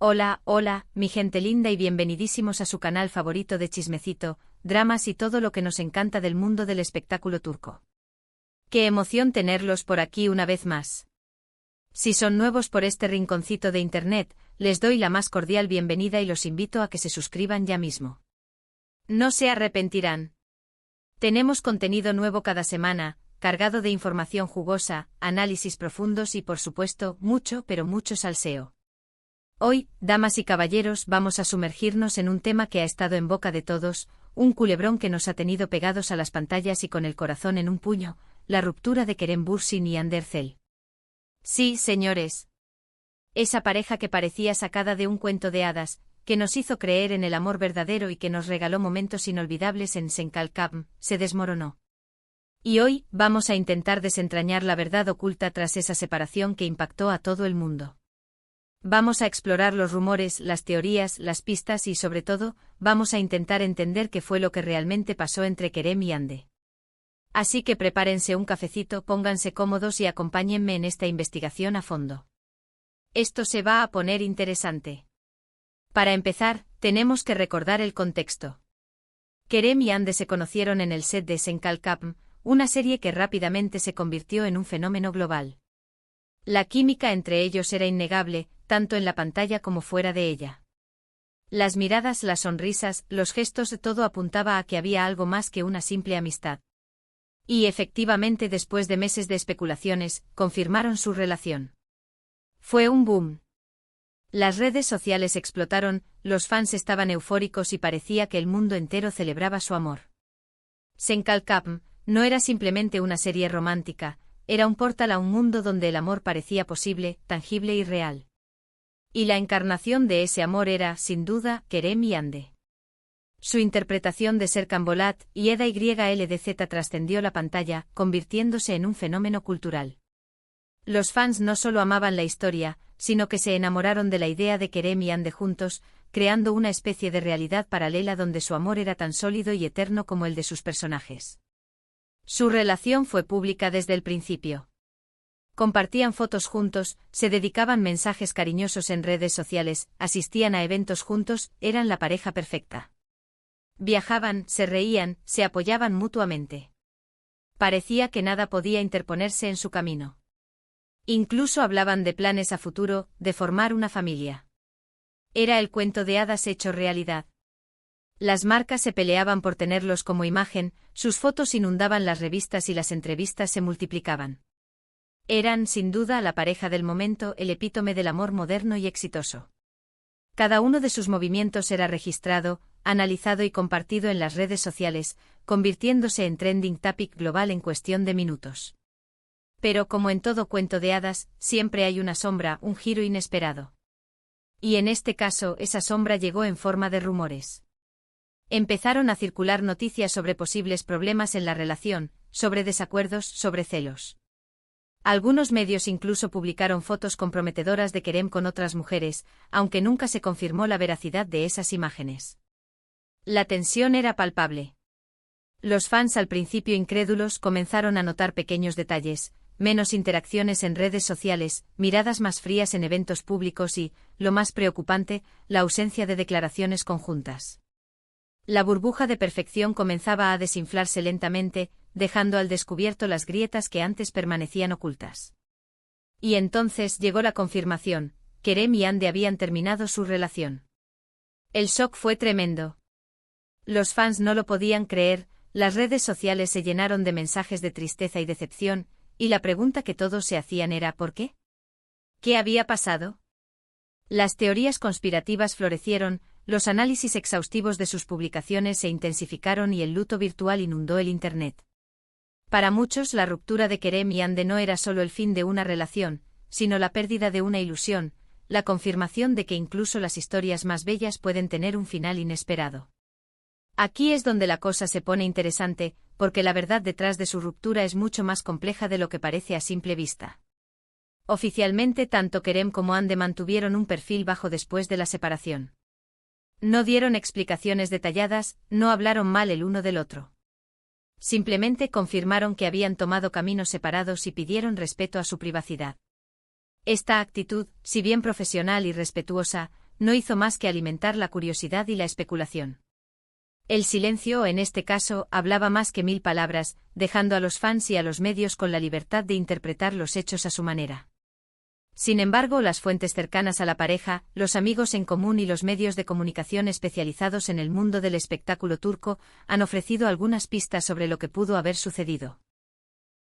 Hola, hola, mi gente linda y bienvenidísimos a su canal favorito de chismecito, dramas y todo lo que nos encanta del mundo del espectáculo turco. ¡Qué emoción tenerlos por aquí una vez más! Si son nuevos por este rinconcito de internet, les doy la más cordial bienvenida y los invito a que se suscriban ya mismo. No se arrepentirán. Tenemos contenido nuevo cada semana, cargado de información jugosa, análisis profundos y por supuesto, mucho pero mucho salseo. Hoy, damas y caballeros, vamos a sumergirnos en un tema que ha estado en boca de todos, un culebrón que nos ha tenido pegados a las pantallas y con el corazón en un puño, la ruptura de Kerem Bürsin y Hande Erçel. Sí, señores. Esa pareja que parecía sacada de un cuento de hadas, que nos hizo creer en el amor verdadero y que nos regaló momentos inolvidables en Senkalkam, se desmoronó. Y hoy, vamos a intentar desentrañar la verdad oculta tras esa separación que impactó a todo el mundo. Vamos a explorar los rumores, las teorías, las pistas y sobre todo, vamos a intentar entender qué fue lo que realmente pasó entre Kerem y Hande. Así que prepárense un cafecito, pónganse cómodos y acompáñenme en esta investigación a fondo. Esto se va a poner interesante. Para empezar, tenemos que recordar el contexto. Kerem y Hande se conocieron en el set de Senkalkam, una serie que rápidamente se convirtió en un fenómeno global. La química entre ellos era innegable, tanto en la pantalla como fuera de ella. Las miradas, las sonrisas, los gestos, todo apuntaba a que había algo más que una simple amistad. Y efectivamente, después de meses de especulaciones, confirmaron su relación. Fue un boom. Las redes sociales explotaron, los fans estaban eufóricos y parecía que el mundo entero celebraba su amor. Senkalkam no era simplemente una serie romántica, era un portal a un mundo donde el amor parecía posible, tangible y real. Y la encarnación de ese amor era, sin duda, Kerem y Hande. Su interpretación de Serkan Bolat y Eda YLDZ trascendió la pantalla, convirtiéndose en un fenómeno cultural. Los fans no solo amaban la historia, sino que se enamoraron de la idea de Kerem y Hande juntos, creando una especie de realidad paralela donde su amor era tan sólido y eterno como el de sus personajes. Su relación fue pública desde el principio. Compartían fotos juntos, se dedicaban mensajes cariñosos en redes sociales, asistían a eventos juntos, eran la pareja perfecta. Viajaban, se reían, se apoyaban mutuamente. Parecía que nada podía interponerse en su camino. Incluso hablaban de planes a futuro, de formar una familia. Era el cuento de hadas hecho realidad. Las marcas se peleaban por tenerlos como imagen, sus fotos inundaban las revistas y las entrevistas se multiplicaban. Eran, sin duda, la pareja del momento, el epítome del amor moderno y exitoso. Cada uno de sus movimientos era registrado, analizado y compartido en las redes sociales, convirtiéndose en trending topic global en cuestión de minutos. Pero como en todo cuento de hadas, siempre hay una sombra, un giro inesperado. Y en este caso, esa sombra llegó en forma de rumores. Empezaron a circular noticias sobre posibles problemas en la relación, sobre desacuerdos, sobre celos. Algunos medios incluso publicaron fotos comprometedoras de Kerem con otras mujeres, aunque nunca se confirmó la veracidad de esas imágenes. La tensión era palpable. Los fans, al principio incrédulos, comenzaron a notar pequeños detalles, menos interacciones en redes sociales, miradas más frías en eventos públicos y, lo más preocupante, la ausencia de declaraciones conjuntas. La burbuja de perfección comenzaba a desinflarse lentamente, dejando al descubierto las grietas que antes permanecían ocultas. Y entonces llegó la confirmación: Kerem y Hande habían terminado su relación. El shock fue tremendo. Los fans no lo podían creer, las redes sociales se llenaron de mensajes de tristeza y decepción, y la pregunta que todos se hacían era ¿por qué? ¿Qué había pasado? Las teorías conspirativas florecieron, los análisis exhaustivos de sus publicaciones se intensificaron y el luto virtual inundó el Internet. Para muchos, la ruptura de Kerem y Hande no era solo el fin de una relación, sino la pérdida de una ilusión, la confirmación de que incluso las historias más bellas pueden tener un final inesperado. Aquí es donde la cosa se pone interesante, porque la verdad detrás de su ruptura es mucho más compleja de lo que parece a simple vista. Oficialmente, tanto Kerem como Hande mantuvieron un perfil bajo después de la separación. No dieron explicaciones detalladas, no hablaron mal el uno del otro. Simplemente confirmaron que habían tomado caminos separados y pidieron respeto a su privacidad. Esta actitud, si bien profesional y respetuosa, no hizo más que alimentar la curiosidad y la especulación. El silencio, en este caso, hablaba más que 1000 palabras, dejando a los fans y a los medios con la libertad de interpretar los hechos a su manera. Sin embargo, las fuentes cercanas a la pareja, los amigos en común y los medios de comunicación especializados en el mundo del espectáculo turco han ofrecido algunas pistas sobre lo que pudo haber sucedido.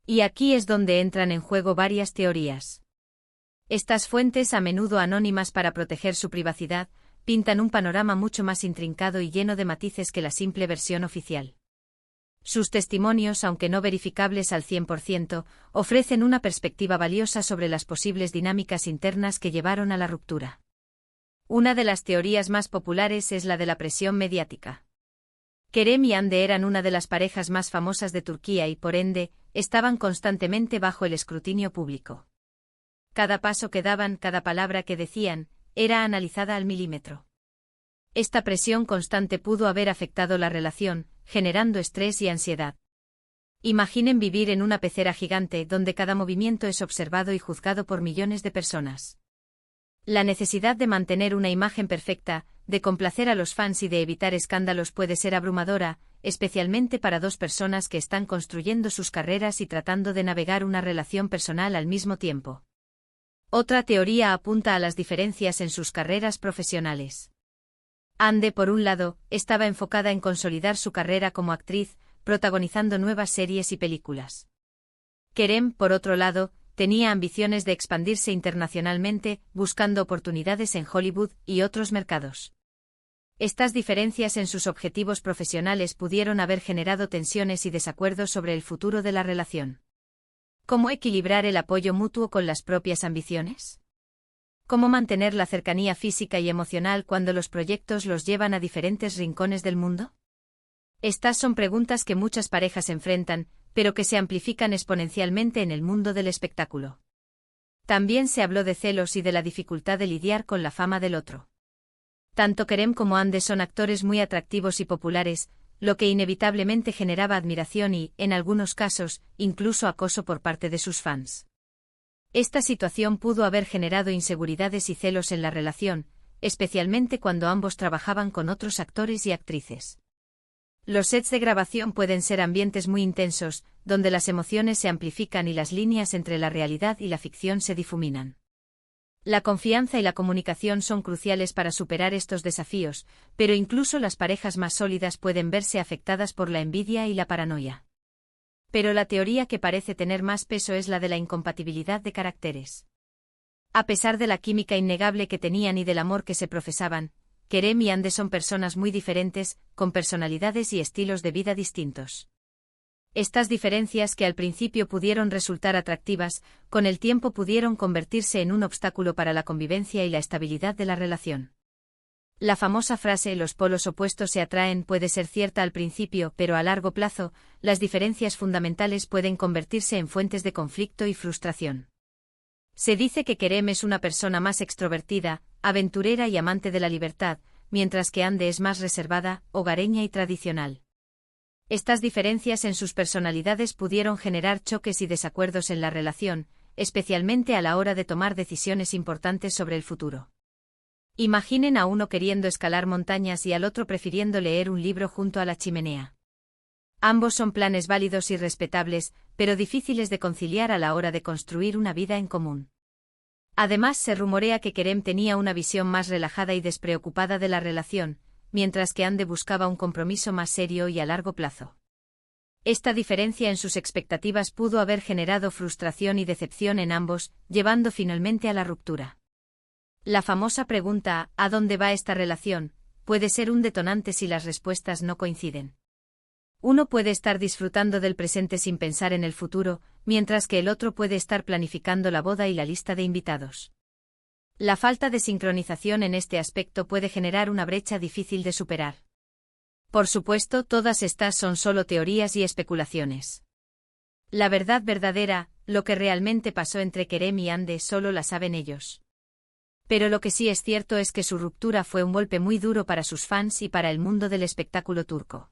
Y aquí es donde entran en juego varias teorías. Estas fuentes, a menudo anónimas para proteger su privacidad, pintan un panorama mucho más intrincado y lleno de matices que la simple versión oficial. Sus testimonios, aunque no verificables al 100%, ofrecen una perspectiva valiosa sobre las posibles dinámicas internas que llevaron a la ruptura. Una de las teorías más populares es la de la presión mediática. Kerem y Hande eran una de las parejas más famosas de Turquía y, por ende, estaban constantemente bajo el escrutinio público. Cada paso que daban, cada palabra que decían, era analizada al milímetro. Esta presión constante pudo haber afectado la relación, generando estrés y ansiedad. Imaginen vivir en una pecera gigante donde cada movimiento es observado y juzgado por millones de personas. La necesidad de mantener una imagen perfecta, de complacer a los fans y de evitar escándalos puede ser abrumadora, especialmente para dos personas que están construyendo sus carreras y tratando de navegar una relación personal al mismo tiempo. Otra teoría apunta a las diferencias en sus carreras profesionales. Hande, por un lado, estaba enfocada en consolidar su carrera como actriz, protagonizando nuevas series y películas. Kerem, por otro lado, tenía ambiciones de expandirse internacionalmente, buscando oportunidades en Hollywood y otros mercados. Estas diferencias en sus objetivos profesionales pudieron haber generado tensiones y desacuerdos sobre el futuro de la relación. ¿Cómo equilibrar el apoyo mutuo con las propias ambiciones? ¿Cómo mantener la cercanía física y emocional cuando los proyectos los llevan a diferentes rincones del mundo? Estas son preguntas que muchas parejas enfrentan, pero que se amplifican exponencialmente en el mundo del espectáculo. También se habló de celos y de la dificultad de lidiar con la fama del otro. Tanto Kerem como Hande son actores muy atractivos y populares, lo que inevitablemente generaba admiración y, en algunos casos, incluso acoso por parte de sus fans. Esta situación pudo haber generado inseguridades y celos en la relación, especialmente cuando ambos trabajaban con otros actores y actrices. Los sets de grabación pueden ser ambientes muy intensos, donde las emociones se amplifican y las líneas entre la realidad y la ficción se difuminan. La confianza y la comunicación son cruciales para superar estos desafíos, pero incluso las parejas más sólidas pueden verse afectadas por la envidia y la paranoia. Pero la teoría que parece tener más peso es la de la incompatibilidad de caracteres. A pesar de la química innegable que tenían y del amor que se profesaban, Kerem y Hande son personas muy diferentes, con personalidades y estilos de vida distintos. Estas diferencias, que al principio pudieron resultar atractivas, con el tiempo pudieron convertirse en un obstáculo para la convivencia y la estabilidad de la relación. La famosa frase "los polos opuestos se atraen" puede ser cierta al principio, pero a largo plazo, las diferencias fundamentales pueden convertirse en fuentes de conflicto y frustración. Se dice que Kerem es una persona más extrovertida, aventurera y amante de la libertad, mientras que Hande es más reservada, hogareña y tradicional. Estas diferencias en sus personalidades pudieron generar choques y desacuerdos en la relación, especialmente a la hora de tomar decisiones importantes sobre el futuro. Imaginen a uno queriendo escalar montañas y al otro prefiriendo leer un libro junto a la chimenea. Ambos son planes válidos y respetables, pero difíciles de conciliar a la hora de construir una vida en común. Además, se rumorea que Kerem tenía una visión más relajada y despreocupada de la relación, mientras que Hande buscaba un compromiso más serio y a largo plazo. Esta diferencia en sus expectativas pudo haber generado frustración y decepción en ambos, llevando finalmente a la ruptura. La famosa pregunta ¿a dónde va esta relación? Puede ser un detonante si las respuestas no coinciden. Uno puede estar disfrutando del presente sin pensar en el futuro, mientras que el otro puede estar planificando la boda y la lista de invitados. La falta de sincronización en este aspecto puede generar una brecha difícil de superar. Por supuesto, todas estas son solo teorías y especulaciones. La verdad verdadera, lo que realmente pasó entre Kerem y Hande, solo la saben ellos. Pero lo que sí es cierto es que su ruptura fue un golpe muy duro para sus fans y para el mundo del espectáculo turco.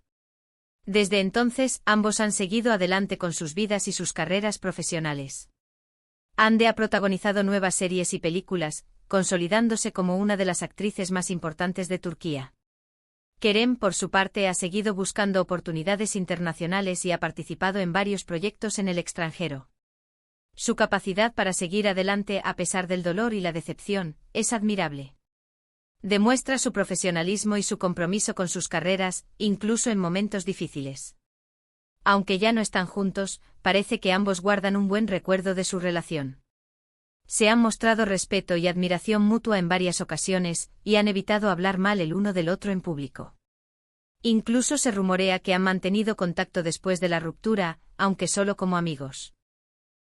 Desde entonces, ambos han seguido adelante con sus vidas y sus carreras profesionales. Hande ha protagonizado nuevas series y películas, consolidándose como una de las actrices más importantes de Turquía. Kerem, por su parte, ha seguido buscando oportunidades internacionales y ha participado en varios proyectos en el extranjero. Su capacidad para seguir adelante a pesar del dolor y la decepción es admirable. Demuestra su profesionalismo y su compromiso con sus carreras, incluso en momentos difíciles. Aunque ya no están juntos, parece que ambos guardan un buen recuerdo de su relación. Se han mostrado respeto y admiración mutua en varias ocasiones, y han evitado hablar mal el uno del otro en público. Incluso se rumorea que han mantenido contacto después de la ruptura, aunque solo como amigos.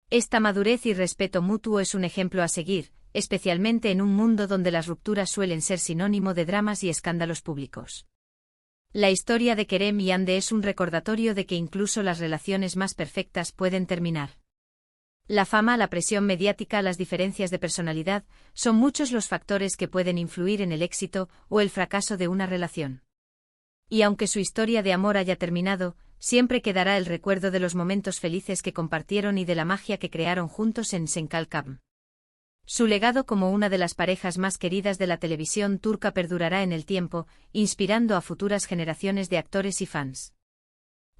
Esta madurez y respeto mutuo es un ejemplo a seguir, especialmente en un mundo donde las rupturas suelen ser sinónimo de dramas y escándalos públicos. La historia de Kerem y Hande es un recordatorio de que incluso las relaciones más perfectas pueden terminar. La fama, la presión mediática, las diferencias de personalidad, son muchos los factores que pueden influir en el éxito o el fracaso de una relación. Y aunque su historia de amor haya terminado, siempre quedará el recuerdo de los momentos felices que compartieron y de la magia que crearon juntos en Çengelkabım. Su legado como una de las parejas más queridas de la televisión turca perdurará en el tiempo, inspirando a futuras generaciones de actores y fans.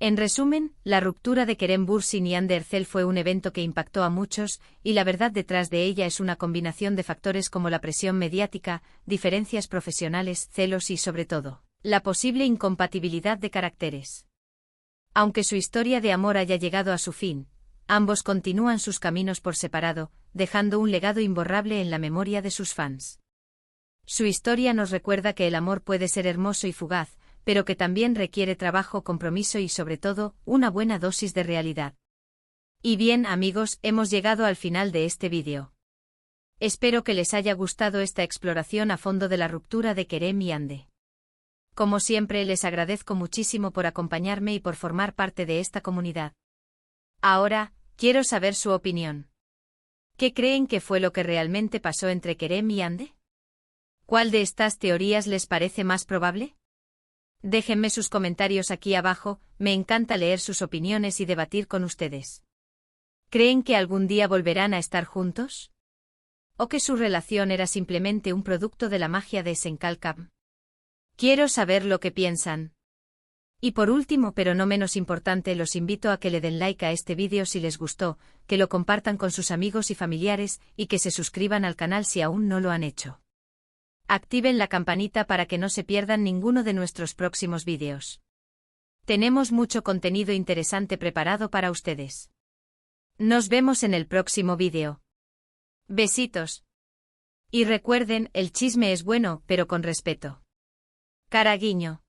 En resumen, la ruptura de Kerem Bürsin y Hande Erçel fue un evento que impactó a muchos, y la verdad detrás de ella es una combinación de factores como la presión mediática, diferencias profesionales, celos y, sobre todo, la posible incompatibilidad de caracteres. Aunque su historia de amor haya llegado a su fin, ambos continúan sus caminos por separado, dejando un legado imborrable en la memoria de sus fans. Su historia nos recuerda que el amor puede ser hermoso y fugaz, pero que también requiere trabajo, compromiso y, sobre todo, una buena dosis de realidad. Y bien, amigos, hemos llegado al final de este vídeo. Espero que les haya gustado esta exploración a fondo de la ruptura de Kerem y Hande. Como siempre, les agradezco muchísimo por acompañarme y por formar parte de esta comunidad. Ahora, quiero saber su opinión. ¿Qué creen que fue lo que realmente pasó entre Kerem y Hande? ¿Cuál de estas teorías les parece más probable? Déjenme sus comentarios aquí abajo, me encanta leer sus opiniones y debatir con ustedes. ¿Creen que algún día volverán a estar juntos? ¿O que su relación era simplemente un producto de la magia de Çengelkabım? Quiero saber lo que piensan. Y por último, pero no menos importante, los invito a que le den like a este vídeo si les gustó, que lo compartan con sus amigos y familiares, y que se suscriban al canal si aún no lo han hecho. Activen la campanita para que no se pierdan ninguno de nuestros próximos vídeos. Tenemos mucho contenido interesante preparado para ustedes. Nos vemos en el próximo vídeo. Besitos. Y recuerden, el chisme es bueno, pero con respeto. Caraguiño.